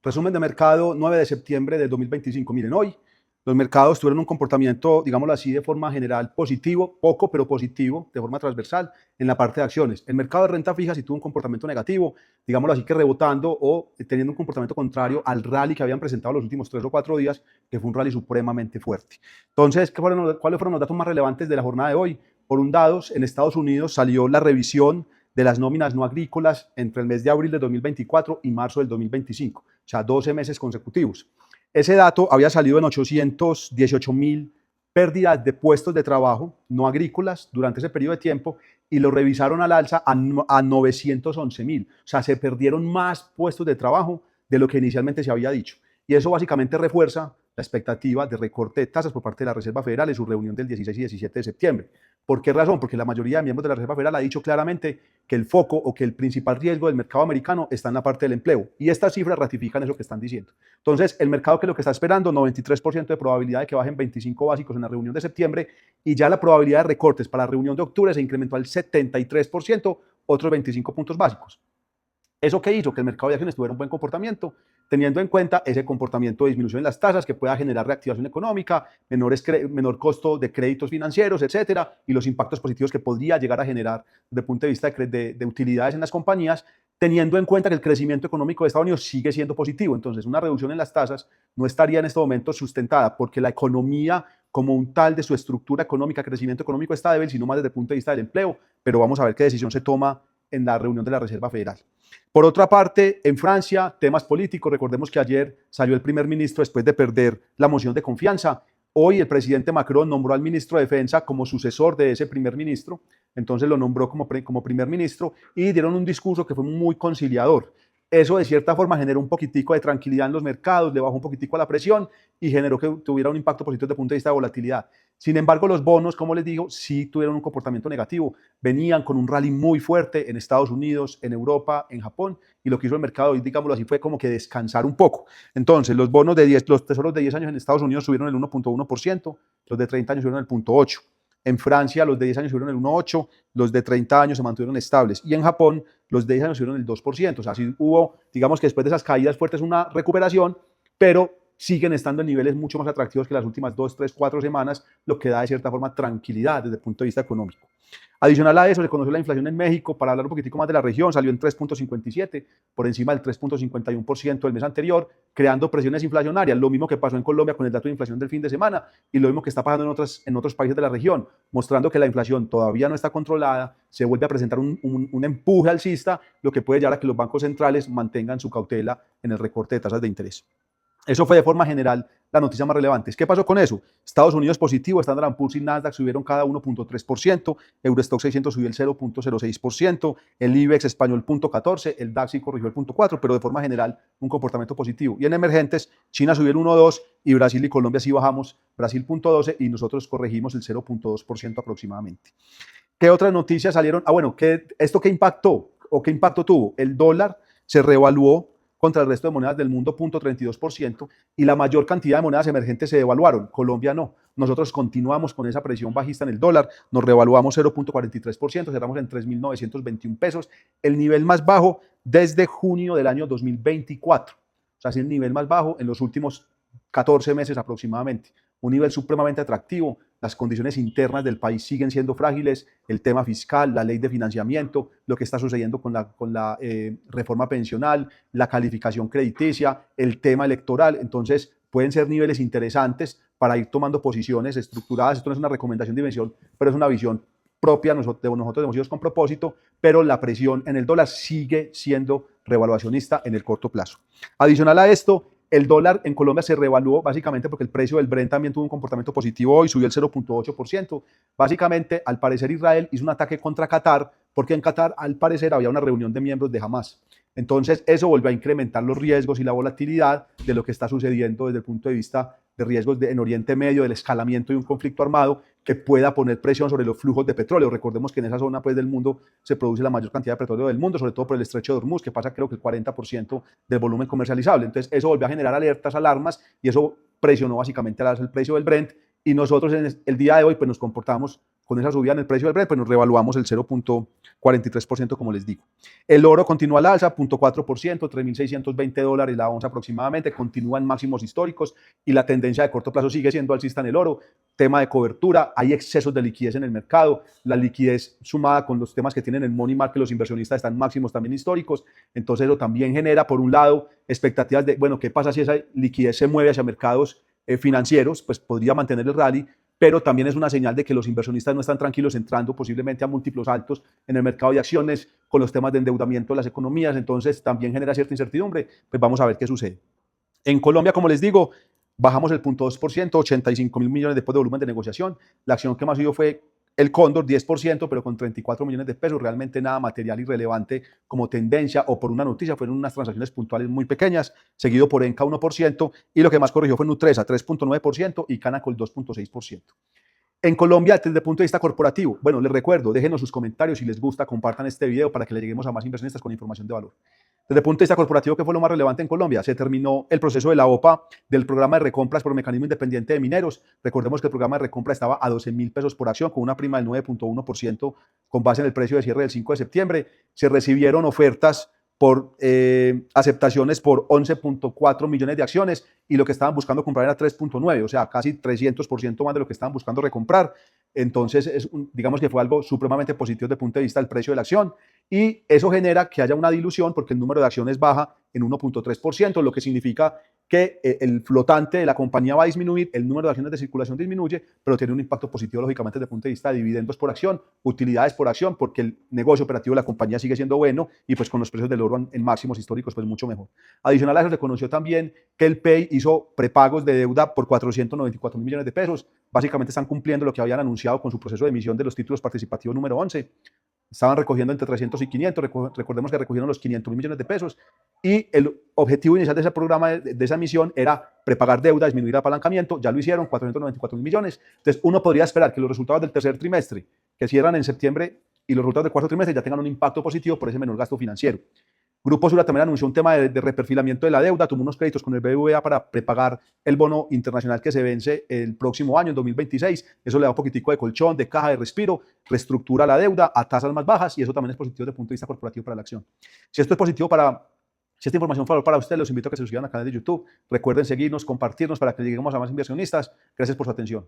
Resumen de mercado 9 de septiembre de 2025. Miren, hoy los mercados tuvieron un comportamiento, digámoslo así, de forma general positivo, poco pero positivo, de forma transversal, en la parte de acciones. El mercado de renta fija sí tuvo un comportamiento negativo, digámoslo así, que rebotando o teniendo un comportamiento contrario al rally que habían presentado los últimos 3 o 4 días, que fue un rally supremamente fuerte. Entonces, ¿cuáles fueron los datos más relevantes de la jornada de hoy? Por un lado, en Estados Unidos salió la revisión de las nóminas no agrícolas entre el mes de abril de 2024 y marzo del 2025, o sea, 12 meses consecutivos. Ese dato había salido en 818.000 pérdidas de puestos de trabajo no agrícolas durante ese periodo de tiempo y lo revisaron al alza a 911.000. O sea, se perdieron más puestos de trabajo de lo que inicialmente se había dicho. Y eso básicamente refuerza la expectativa de recorte de tasas por parte de la Reserva Federal en su reunión del 16 y 17 de septiembre. ¿Por qué razón? Porque la mayoría de miembros de la Reserva Federal ha dicho claramente que el foco o que el principal riesgo del mercado americano está en la parte del empleo. Y estas cifras ratifican eso que están diciendo. Entonces, el mercado que lo que está esperando, 93% de probabilidad de que bajen 25 básicos en la reunión de septiembre, y ya la probabilidad de recortes para la reunión de octubre se incrementó al 73%, otros 25 puntos básicos. ¿Eso qué hizo? Que el mercado de acciones tuviera un buen comportamiento, teniendo en cuenta ese comportamiento de disminución en las tasas que pueda generar reactivación económica, menor costo de créditos financieros, etcétera, y los impactos positivos que podría llegar a generar desde el punto de vista de utilidades en las compañías, teniendo en cuenta que el crecimiento económico de Estados Unidos sigue siendo positivo. Entonces, una reducción en las tasas no estaría en este momento sustentada porque la economía como un tal de su estructura económica, crecimiento económico está débil, sino más desde el punto de vista del empleo, pero vamos a ver qué decisión se toma en la reunión de la Reserva Federal. Por otra parte, en Francia, temas políticos. Recordemos que ayer salió el primer ministro después de perder la moción de confianza. Hoy el presidente Macron nombró al ministro de Defensa como sucesor de ese primer ministro, entonces lo nombró como primer ministro y dieron un discurso que fue muy conciliador. Eso de cierta forma generó un poquitico de tranquilidad en los mercados, le bajó un poquitico a la presión y generó que tuviera un impacto positivo desde el punto de vista de volatilidad. Sin embargo, los bonos, como les digo, sí tuvieron un comportamiento negativo. Venían con un rally muy fuerte en Estados Unidos, en Europa, en Japón, y lo que hizo el mercado hoy, digámoslo así, fue como que descansar un poco. Entonces, los bonos de 10, los tesoros de 10 años en Estados Unidos subieron el 1.1%, los de 30 años subieron el 0.8%. En Francia, los de 10 años subieron el 1.8%, los de 30 años se mantuvieron estables. Y en Japón, los de 10 años subieron el 2%. O sea, sí hubo, digamos que después de esas caídas fuertes, una recuperación, pero siguen estando en niveles mucho más atractivos que las últimas 2, 3, 4 semanas, lo que da de cierta forma tranquilidad desde el punto de vista económico. Adicional a eso, se conoció la inflación en México. Para hablar un poquitico más de la región, salió en 3.57, por encima del 3.51% del mes anterior, creando presiones inflacionarias. Lo mismo que pasó en Colombia con el dato de inflación del fin de semana y lo mismo que está pasando en otros países de la región, mostrando que la inflación todavía no está controlada, se vuelve a presentar un empuje alcista, lo que puede llevar a que los bancos centrales mantengan su cautela en el recorte de tasas de interés. Eso fue de forma general la noticia más relevante. ¿Qué pasó con eso? Estados Unidos positivo, Standard & Poor's y Nasdaq subieron cada 1.3%, Eurostoxx 600 subió el 0.06%, el IBEX español 0.14%, el DAX sí corrigió el 0.4%, pero de forma general un comportamiento positivo. Y en emergentes, China subió el 1.2% y Brasil y Colombia sí bajamos, Brasil 0.12% y nosotros corregimos el 0.2% aproximadamente. ¿Qué otras noticias salieron? Bueno, ¿esto qué impactó o qué impacto tuvo? El dólar se reevaluó contra el resto de monedas del mundo 0.32% y la mayor cantidad de monedas emergentes se devaluaron. Colombia no. Nosotros continuamos con esa presión bajista en el dólar, nos reevaluamos 0.43%, cerramos en 3.921 pesos, el nivel más bajo desde junio del año 2024. O sea, es el nivel más bajo en los últimos 14 meses aproximadamente. Un nivel supremamente atractivo. Las condiciones internas del país siguen siendo frágiles, el tema fiscal, la ley de financiamiento, lo que está sucediendo con la reforma pensional, la calificación crediticia, el tema electoral. Entonces, pueden ser niveles interesantes para ir tomando posiciones estructuradas. Esto no es una recomendación de inversión, pero es una visión propia de nosotros hemos ido con propósito, pero la presión en el dólar sigue siendo revaluacionista en el corto plazo. Adicional a esto, el dólar en Colombia se revaluó básicamente porque el precio del Brent también tuvo un comportamiento positivo hoy, subió el 0.8%. Básicamente, al parecer, Israel hizo un ataque contra Qatar porque en Qatar, al parecer, había una reunión de miembros de Hamas. Entonces, eso volvió a incrementar los riesgos y la volatilidad de lo que está sucediendo desde el punto de vista de riesgos en Oriente Medio, del escalamiento de un conflicto armado que pueda poner presión sobre los flujos de petróleo. Recordemos que en esa zona pues, del mundo se produce la mayor cantidad de petróleo del mundo, sobre todo por el estrecho de Hormuz, que pasa creo que el 40% del volumen comercializable. Entonces eso volvió a generar alertas, alarmas, y eso presionó básicamente al alza el precio del Brent, y nosotros en el día de hoy pues, nos comportamos con esa subida en el precio del Brent, pues nos revaluamos el 0.43%, como les digo. El oro continúa al alza, 0.4%, $3.620 la onza aproximadamente, continúa en máximos históricos y la tendencia de corto plazo sigue siendo alcista en el oro. Tema de cobertura, hay excesos de liquidez en el mercado, la liquidez sumada con los temas que tienen el money market, los inversionistas están máximos también históricos, entonces eso también genera, por un lado, expectativas de, bueno, ¿qué pasa si esa liquidez se mueve hacia mercados financieros? Pues podría mantener el rally, pero también es una señal de que los inversionistas no están tranquilos entrando posiblemente a múltiplos altos en el mercado de acciones con los temas de endeudamiento de las economías, entonces también genera cierta incertidumbre, pues vamos a ver qué sucede. En Colombia, como les digo, bajamos el 0.2%, 85.000 millones después de volumen de negociación, la acción que más subió fue el Cóndor, 10%, pero con 34 millones de pesos, realmente nada material y relevante como tendencia o por una noticia, fueron unas transacciones puntuales muy pequeñas, seguido por Enca 1%, y lo que más corrigió fue Nutresa, 3.9%, y Canacol 2.6%. En Colombia, desde el punto de vista corporativo, bueno, les recuerdo, déjenos sus comentarios si les gusta, compartan este video para que le lleguemos a más inversionistas con información de valor. Desde el punto de vista corporativo, ¿qué fue lo más relevante en Colombia? Se terminó el proceso de la OPA del programa de recompras por mecanismo independiente de mineros. Recordemos que el programa de recompra estaba a 12.000 pesos por acción, con una prima del 9.1% con base en el precio de cierre del 5 de septiembre. Se recibieron ofertas por aceptaciones por 11.4 millones de acciones y lo que estaban buscando comprar era 3.9, o sea, casi 300% más de lo que estaban buscando recomprar. Entonces, digamos que fue algo supremamente positivo desde el punto de vista del precio de la acción y eso genera que haya una dilución porque el número de acciones baja en 1.3%, lo que significa que el flotante de la compañía va a disminuir, el número de acciones de circulación disminuye, pero tiene un impacto positivo lógicamente desde el punto de vista de dividendos por acción, utilidades por acción, porque el negocio operativo de la compañía sigue siendo bueno y pues con los precios del oro en máximos históricos pues mucho mejor. Adicional a eso se conoció también que el PEI hizo prepagos de deuda por 494 millones de pesos, básicamente están cumpliendo lo que habían anunciado con su proceso de emisión de los títulos participativos número 11. Estaban recogiendo entre 300 y 500, recordemos que recogieron los 500 mil millones de pesos y el objetivo inicial de ese programa, de esa emisión, era prepagar deuda, disminuir apalancamiento, ya lo hicieron, 494 mil millones. Entonces uno podría esperar que los resultados del tercer trimestre, que cierran en septiembre, y los resultados del cuarto trimestre ya tengan un impacto positivo por ese menor gasto financiero. Grupo Sura también anunció un tema de reperfilamiento de la deuda, tomó unos créditos con el BBVA para prepagar el bono internacional que se vence el próximo año, en 2026. Eso le da un poquitico de colchón, de caja de respiro, reestructura la deuda a tasas más bajas y eso también es positivo desde el punto de vista corporativo para la acción. Si esto es positivo si esta información fue para ustedes, los invito a que se suscriban al canal de YouTube. Recuerden seguirnos, compartirnos para que lleguemos a más inversionistas. Gracias por su atención.